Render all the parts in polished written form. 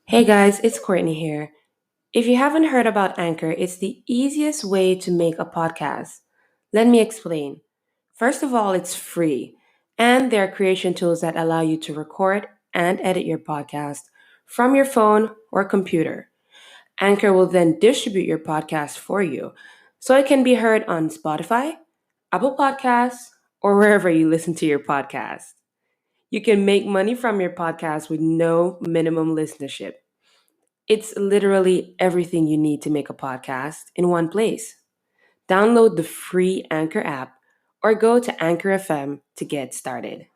Hey guys, it's Courtney here. If you haven't heard about Anchor, it's the easiest way to make a podcast. Let me explain. First of all, it's free, and there are creation tools that allow you to record and edit your podcast from your phone or computer. Anchor will then distribute your podcast for you so it can be heard on Spotify, Apple Podcasts, or wherever you listen to your podcast. You can make money from your podcast with no minimum listenership. It's literally everything you need to make a podcast in one place. Download the free Anchor app or go to Anchor FM to get started.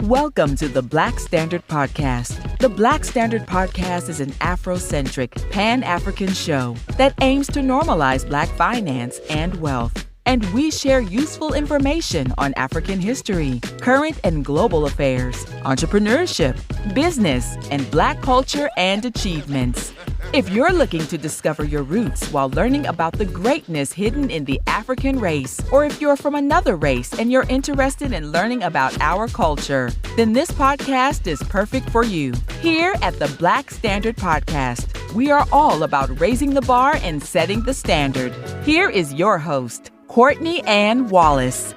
Welcome to the Black Standard Podcast. The Black Standard Podcast is an Afrocentric, Pan-African show that aims to normalize Black finance and wealth. And we share useful information on African history, current and global affairs, entrepreneurship, business, and Black culture and achievements. If you're looking to discover your roots while learning about the greatness hidden in the African race, or if you're from another race and you're interested in learning about our culture, then this podcast is perfect for you. Here at the Black Standard Podcast, we are all about raising the bar and setting the standard. Here is your host, Courtney Ann Wallace.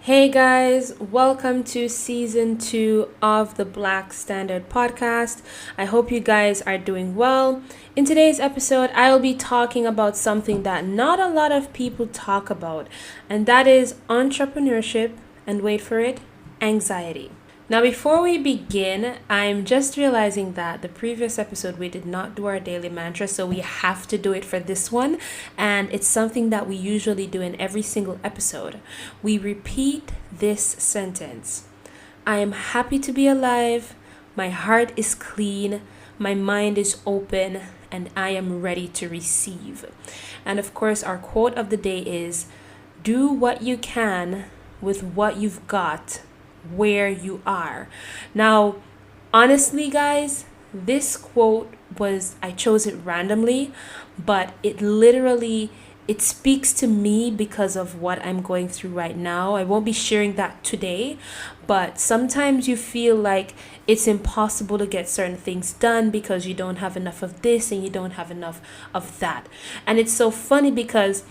Hey guys, welcome to season 2 of the Black Standard Podcast. I hope you guys are doing well. In today's episode, I will be talking about something that not a lot of people talk about, and that is entrepreneurship and, wait for it, anxiety. Now, before we begin, I'm just realizing that the previous episode we did not do our daily mantra, so we have to do it for this one. And it's something that we usually do in every single episode. We repeat this sentence: I am happy to be alive, my heart is clean, my mind is open, and I am ready to receive. And of course, our quote of the day is, do what you can with what you've got where you are. Now, honestly, guys, this quote I chose it randomly, but it speaks to me because of what I'm going through right now. I won't be sharing that today, but sometimes you feel like it's impossible to get certain things done because you don't have enough of this and you don't have enough of that. And it's so funny because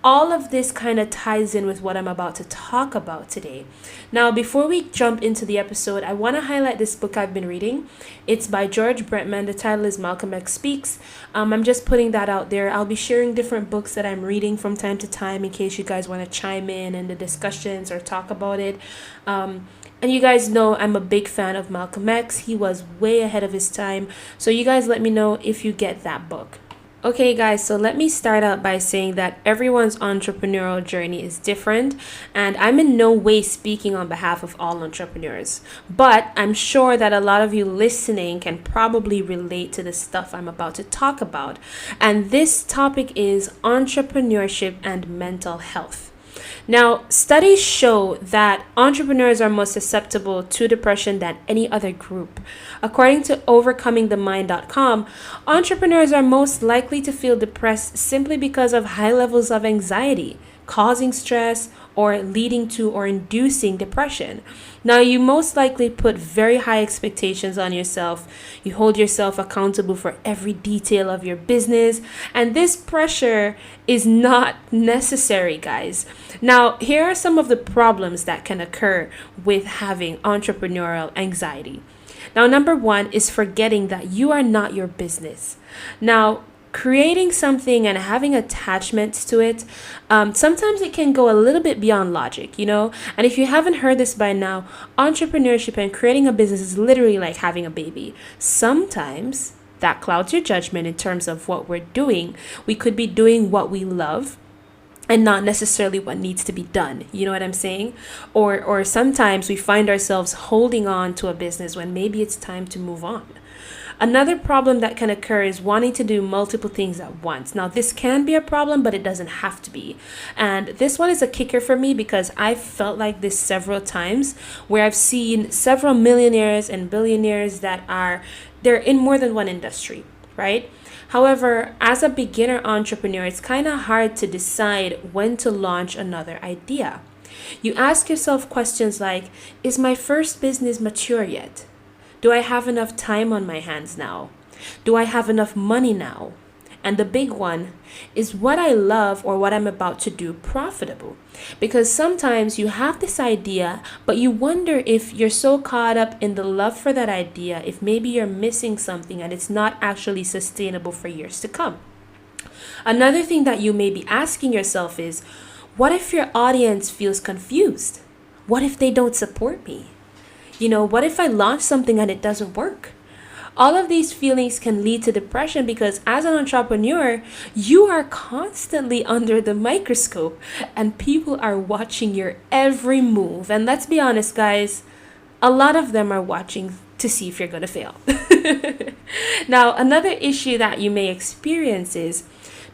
all of this kind of ties in with what I'm about to talk about today. Now, before we jump into the episode, I want to highlight this book I've been reading. It's by George Brentman. The title is Malcolm X Speaks. I'm just putting that out there. I'll be sharing different books that I'm reading from time to time in case you guys want to chime in the discussions or talk about it. And you guys know I'm a big fan of Malcolm X. He was way ahead of his time. So you guys let me know if you get that book. Okay guys, so let me start out by saying that everyone's entrepreneurial journey is different, and I'm in no way speaking on behalf of all entrepreneurs, but I'm sure that a lot of you listening can probably relate to the stuff I'm about to talk about. And this topic is entrepreneurship and mental health. Now, studies show that entrepreneurs are more susceptible to depression than any other group. According to overcomingthemind.com, entrepreneurs are most likely to feel depressed simply because of high levels of anxiety, causing stress, or leading to or inducing depression. Now, you most likely put very high expectations on yourself. You hold yourself accountable for every detail of your business, and this pressure is not necessary, guys. Now, here are some of the problems that can occur with having entrepreneurial anxiety. Now, number one is forgetting that you are not your business. Now, creating something and having attachments to it, sometimes it can go a little bit beyond logic, And if you haven't heard this by now, entrepreneurship and creating a business is literally like having a baby. Sometimes that clouds your judgment in terms of what we're doing. We could be doing what we love and not necessarily what needs to be done. You know what I'm saying? Or sometimes we find ourselves holding on to a business when maybe it's time to move on. Another problem that can occur is wanting to do multiple things at once. Now, this can be a problem, but it doesn't have to be. And this one is a kicker for me because I've felt like this several times where I've seen several millionaires and billionaires they're in more than one industry, right? However, as a beginner entrepreneur, it's kind of hard to decide when to launch another idea. You ask yourself questions like, is my first business mature yet? Do I have enough time on my hands now? Do I have enough money now? And the big one, is what I love or what I'm about to do profitable? Because sometimes you have this idea, but you wonder if you're so caught up in the love for that idea, if maybe you're missing something and it's not actually sustainable for years to come. Another thing that you may be asking yourself is, what if your audience feels confused? What if they don't support me? What if I launch something and it doesn't work? All of these feelings can lead to depression because as an entrepreneur, you are constantly under the microscope and people are watching your every move. And let's be honest, guys, a lot of them are watching to see if you're going to fail. Now, another issue that you may experience is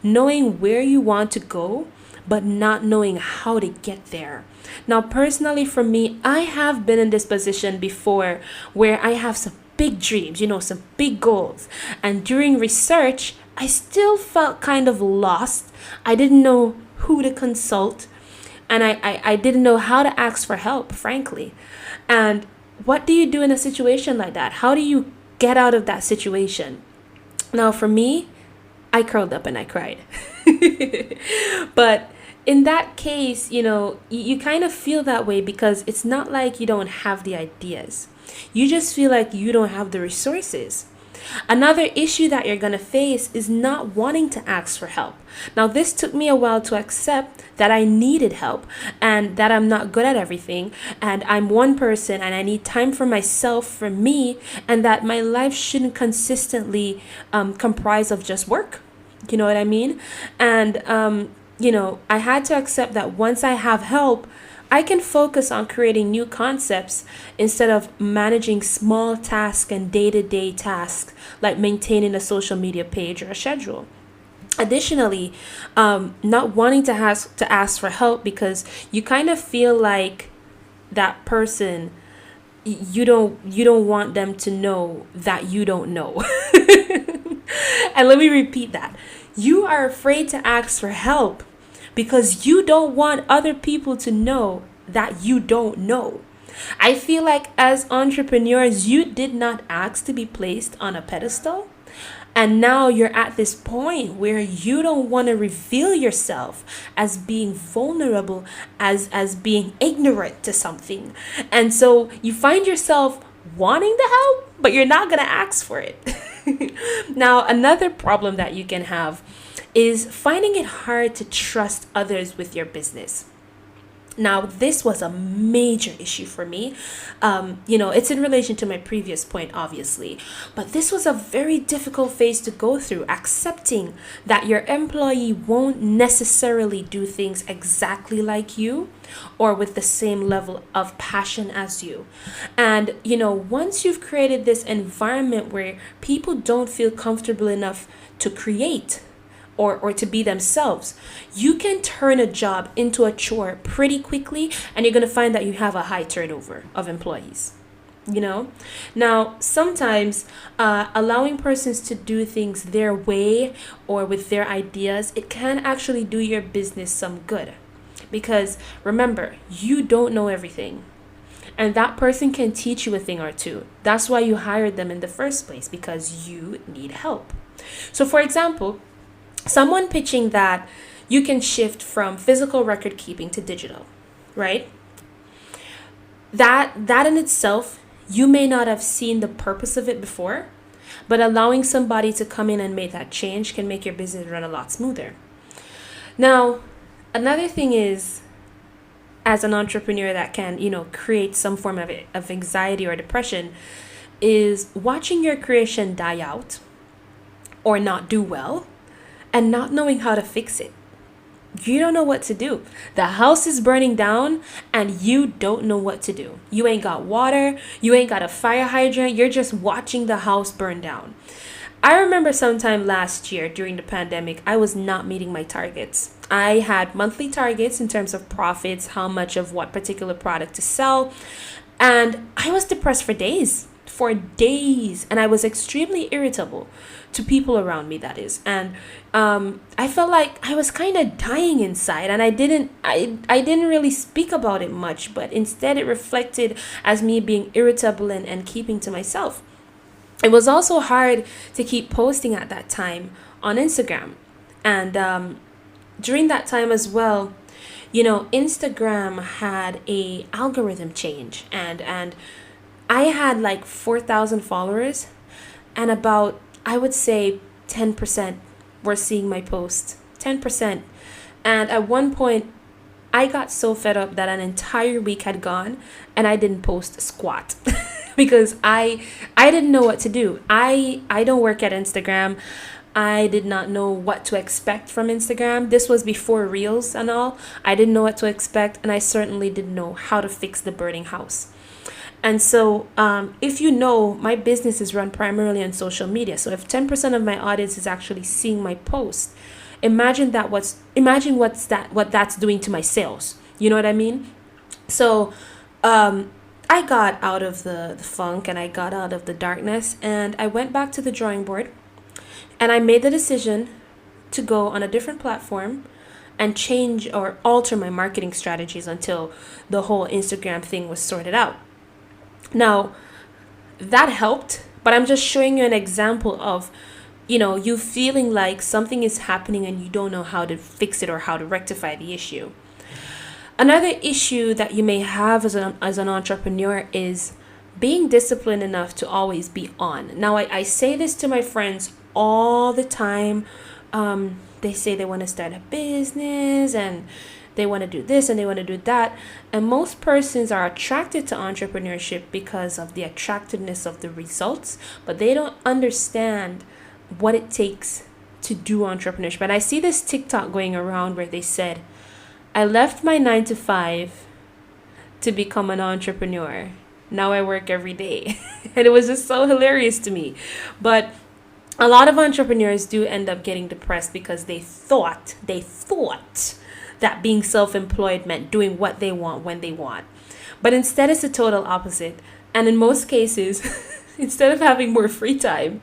knowing where you want to go, but not knowing how to get there. Now, personally, for me, I have been in this position before where I have some big dreams, some big goals. And during research, I still felt kind of lost. I didn't know who to consult. And I didn't know how to ask for help, frankly. And what do you do in a situation like that? How do you get out of that situation? Now, for me, I curled up and I cried. But in that case, you kind of feel that way because it's not like you don't have the ideas. You just feel like you don't have the resources. Another issue that you're going to face is not wanting to ask for help. Now, this took me a while to accept that I needed help and that I'm not good at everything and I'm one person and I need time for myself, for me, and that my life shouldn't consistently comprise of just work. You know what I mean? And, I had to accept that once I have help, I can focus on creating new concepts instead of managing small tasks and day-to-day tasks like maintaining a social media page or a schedule. Additionally, not wanting to ask for help because you kind of feel like that person, you don't want them to know that you don't know. And let me repeat that. You are afraid to ask for help because you don't want other people to know that you don't know. I feel like as entrepreneurs, you did not ask to be placed on a pedestal. And now you're at this point where you don't want to reveal yourself as being vulnerable, as being ignorant to something. And so you find yourself wanting the help, but you're not going to ask for it. Now, another problem that you can have is finding it hard to trust others with your business. Now, this was a major issue for me. It's in relation to my previous point, obviously, but this was a very difficult phase to go through, accepting that your employee won't necessarily do things exactly like you or with the same level of passion as you. And, once you've created this environment where people don't feel comfortable enough to create, or to be themselves, you can turn a job into a chore pretty quickly, and you're going to find that you have a high turnover of employees. Now, sometimes allowing persons to do things their way or with their ideas, it can actually do your business some good. Because remember, you don't know everything. And that person can teach you a thing or two. That's why you hired them in the first place, because you need help. So for example, someone pitching that you can shift from physical record keeping to digital, right? That in itself, you may not have seen the purpose of it before, but allowing somebody to come in and make that change can make your business run a lot smoother. Now, another thing is, as an entrepreneur that can, create some form of anxiety or depression, is watching your creation die out or not do well, and not knowing how to fix it. You don't know what to do. The house is burning down and you don't know what to do. You ain't got water. You ain't got a fire hydrant. You're just watching the house burn down. I remember sometime last year during the pandemic, I was not meeting my targets. I had monthly targets in terms of profits, how much of what particular product to sell. And I was depressed for days. for days, and I was extremely irritable to people around me, that is. And I felt like I was kind of dying inside, and I didn't really speak about it much, but instead it reflected as me being irritable and keeping to myself. It was also hard to keep posting at that time on Instagram. And during that time as well, Instagram had a algorithm change, and I had like 4,000 followers, and about, I would say, 10% were seeing my post. 10%. And at one point, I got so fed up that an entire week had gone and I didn't post squat because I didn't know what to do. I don't work at Instagram. I did not know what to expect from Instagram. This was before Reels and all. I didn't know what to expect, and I certainly didn't know how to fix the burning house. And so if my business is run primarily on social media. So if 10% of my audience is actually seeing my post, imagine what that's doing to my sales. You know what I mean? So I got out of the funk, and I got out of the darkness, and I went back to the drawing board, and I made the decision to go on a different platform and change or alter my marketing strategies until the whole Instagram thing was sorted out. Now, that helped, but I'm just showing you an example of, you feeling like something is happening and you don't know how to fix it or how to rectify the issue. Another issue that you may have as an entrepreneur is being disciplined enough to always be on. Now, I say this to my friends all the time. They say they want to start a business and they want to do this and they want to do that. And most persons are attracted to entrepreneurship because of the attractiveness of the results, but they don't understand what it takes to do entrepreneurship. And I see this TikTok going around where they said, I left my 9 to 5 to become an entrepreneur. Now I work every day. And it was just so hilarious to me. But a lot of entrepreneurs do end up getting depressed because they thought that being self-employed meant doing what they want when they want. But instead, it's the total opposite. And in most cases, instead of having more free time,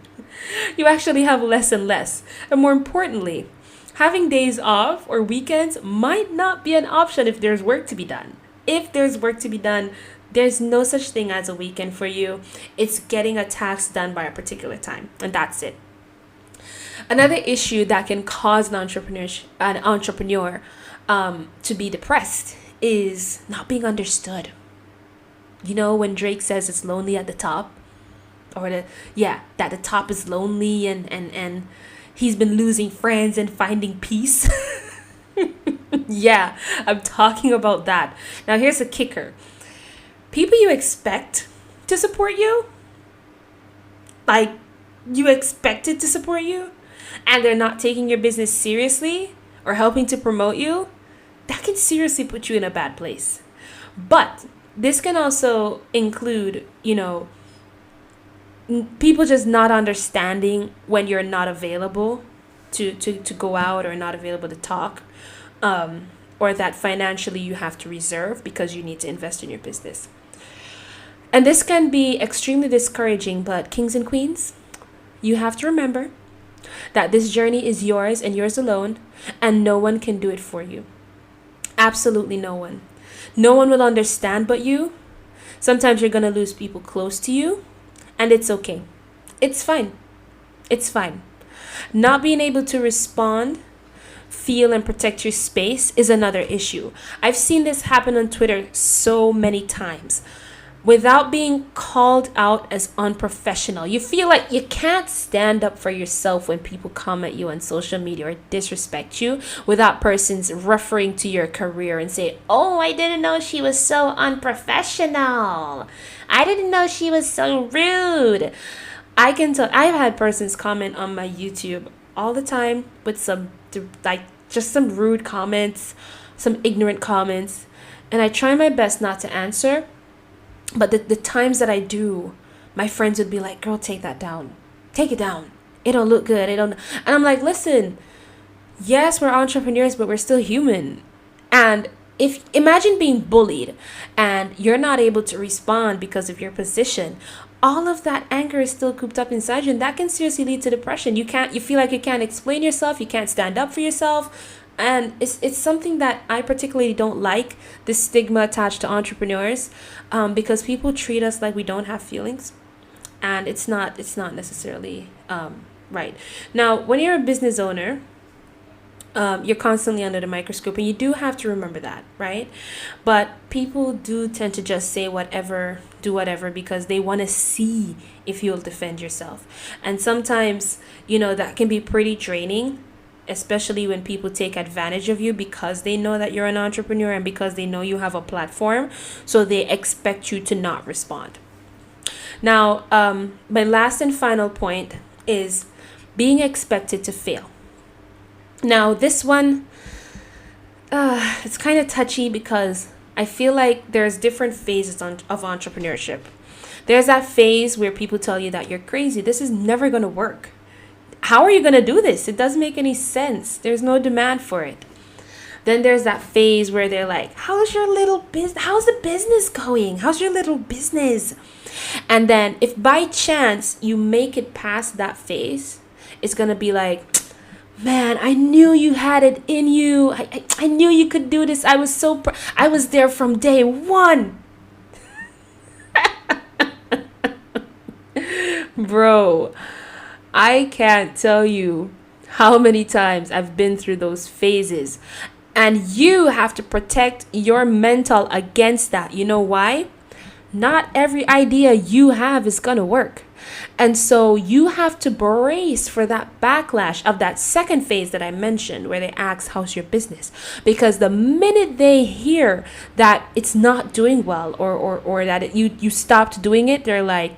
you actually have less and less. And more importantly, having days off or weekends might not be an option if there's work to be done. If there's work to be done, there's no such thing as a weekend for you. It's getting a task done by a particular time, and that's it. Another issue that can cause an entrepreneur to be depressed is not being understood. When Drake says it's lonely at the top, or that the top is lonely and he's been losing friends and finding peace. Yeah, I'm talking about that. Now here's a kicker. People you expect to support you, like you expected to support you, and they're not taking your business seriously or helping to promote you, that can seriously put you in a bad place. But this can also include, people just not understanding when you're not available to go out or not available to talk, or that financially you have to reserve because you need to invest in your business. And this can be extremely discouraging, but kings and queens, you have to remember that this journey is yours and yours alone, and no one can do it for you. Absolutely no one. No one will understand but you. Sometimes you're going to lose people close to you, and it's okay. It's fine. It's fine. Not being able to respond, feel, and protect your space is another issue. I've seen this happen on Twitter so many times. Without being called out as unprofessional. You feel like you can't stand up for yourself when people come at you on social media or disrespect you without persons referring to your career and say, oh, I didn't know she was so unprofessional. I didn't know she was so rude. I can tell, I've had persons comment on my YouTube all the time with some rude comments, some ignorant comments, and I try my best not to answer. But the times that I do, my friends would be like, girl, take that down. Take it down. It don't look good. And I'm like, listen, yes, we're entrepreneurs, but we're still human. And imagine being bullied and you're not able to respond because of your position. all of that anger is still cooped up inside you, and that can seriously lead to depression. You feel like you can't explain yourself, you can't stand up for yourself. And it's something that I particularly don't like, the stigma attached to entrepreneurs, because people treat us like we don't have feelings, and it's not necessarily right. Now, when you're a business owner, you're constantly under the microscope, and you do have to remember that, right? But people do tend to just say whatever, do whatever, because they want to see if you'll defend yourself. And sometimes, that can be pretty draining, especially when people take advantage of you because they know that you're an entrepreneur and because they know you have a platform. So they expect you to not respond. Now, my last and final point is being expected to fail. Now, this one, it's kind of touchy because I feel like there's different phases of entrepreneurship. There's that phase where people tell you that you're crazy. This is never going to work. How are you going to do this? It doesn't make any sense. There's no demand for it. Then there's that phase where they're like, how's your little business? How's the business going? How's your little business? And then if by chance you make it past that phase, it's going to be like, man, I knew you had it in you. I knew you could do this. I was I was there from day one. Bro, I can't tell you how many times I've been through those phases. And you have to protect your mental against that. You know why? Not every idea you have is going to work. And so you have to brace for that backlash of that second phase that I mentioned, where they ask, how's your business? Because the minute they hear that it's not doing well, or that you stopped doing it, they're like,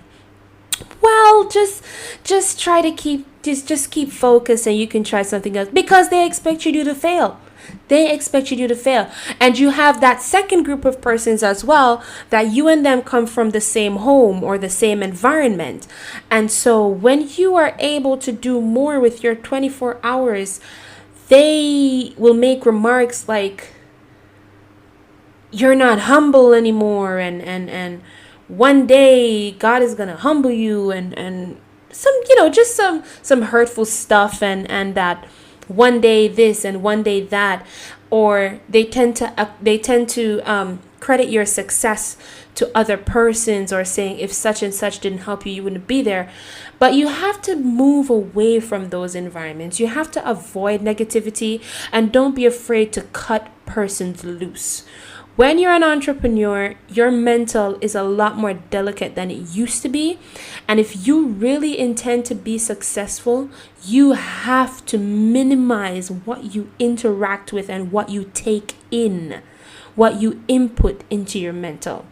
well, just try to keep focused and you can try something else, because they expect you to fail. They expect you to fail. And you have that second group of persons as well, that you and them come from the same home or the same environment. And so when you are able to do more with your 24 hours, they will make remarks like, you're not humble anymore, and one day God is going to humble you, and some, just some hurtful stuff, and that one day this and one day that. Or they tend to credit your success to other persons, or saying if such and such didn't help you, you wouldn't be there. But you have to move away from those environments. You have to avoid negativity, and don't be afraid to cut persons loose. When you're an entrepreneur, your mental is a lot more delicate than it used to be. And if you really intend to be successful, you have to minimize what you interact with and what you take in, what you input into your mental.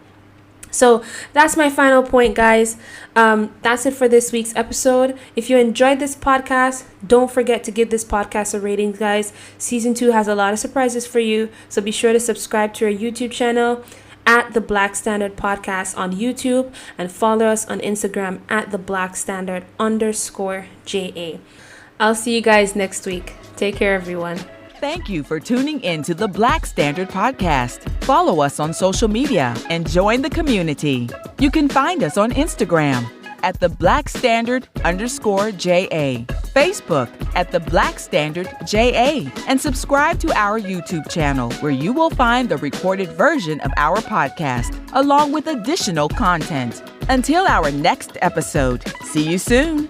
So that's my final point, guys. That's it for this week's episode. If you enjoyed this podcast, don't forget to give this podcast a rating, guys. Season 2 has a lot of surprises for you. So be sure to subscribe to our YouTube channel at The Black Standard Podcast on YouTube, and follow us on Instagram at The Black Standard _JA. I'll see you guys next week. Take care, everyone. Thank you for tuning in to the Black Standard Podcast. Follow us on social media and join the community. You can find us on Instagram at the Black Standard _JA, Facebook at the Black Standard JA, and subscribe to our YouTube channel, where you will find the recorded version of our podcast along with additional content. Until our next episode, see you soon.